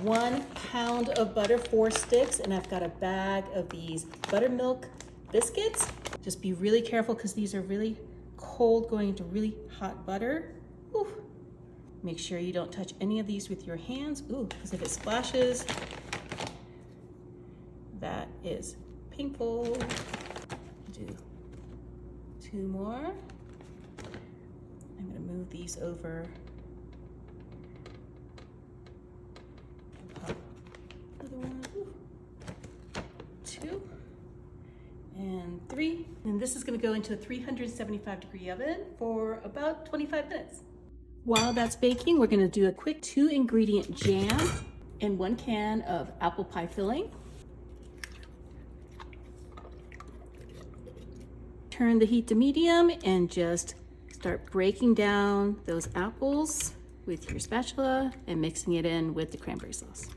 1 pound of butter, 4 sticks, and I've got a bag of these buttermilk biscuits. Just be really careful because these are really cold going into really hot butter. Ooh. Make sure you don't touch any of these with your hands. Ooh, because if it splashes, that is painful. Do 2 more. I'm gonna move these over. Pop another one. Ooh. 2 and 3. And this is gonna go into a 375-degree oven for about 25 minutes. While that's baking, we're gonna do a quick 2-ingredient jam and 1 can of apple pie filling. Turn the heat to medium and just start breaking down those apples with your spatula and mixing it in with the cranberry sauce.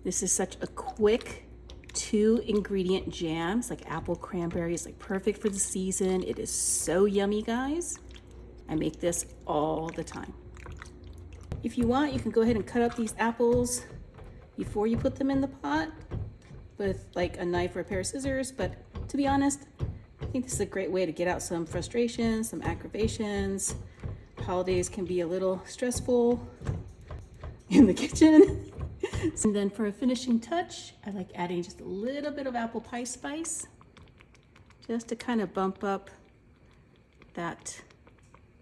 This is such a quick 2-ingredient jam. It's like apple cranberry. It's like perfect for the season. It is so yummy, guys. I make this all the time. If you want, you can go ahead and cut up these apples before you put them in the pot with like a knife or a pair of scissors. But to be honest, I think this is a great way to get out some frustrations, some aggravations. Holidays can be a little stressful in the kitchen. And then for a finishing touch, I like adding just a little bit of apple pie spice just to kind of bump up that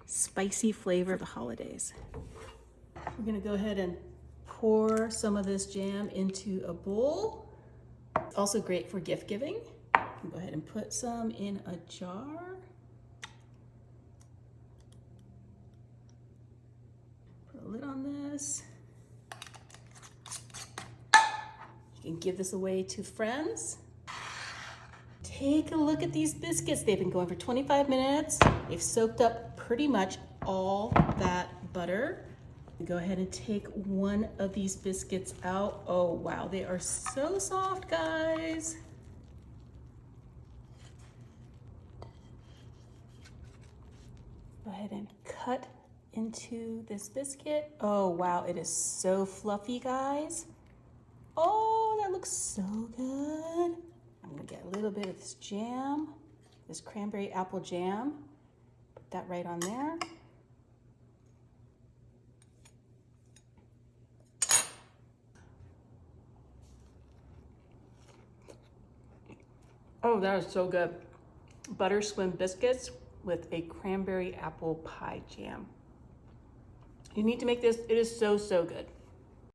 spicy flavor of the holidays. We're gonna go ahead and pour some of this jam into a bowl. It's also great for gift giving. Go ahead and put some in a jar. Put a lid on this. You can give this away to friends. Take a look at these biscuits. They've been going for 25 minutes. They've soaked up pretty much all that butter. Go ahead and take one of these biscuits out. Oh wow, they are so soft, guys. Go ahead and cut into this biscuit. Oh wow, it is so fluffy, guys. Oh, that looks so good. I'm gonna get a little bit of this jam, this cranberry apple jam. Put that right on there. Oh, that is so good. Butter swim biscuits with a cranberry apple pie jam. You need to make this. It is so, so good.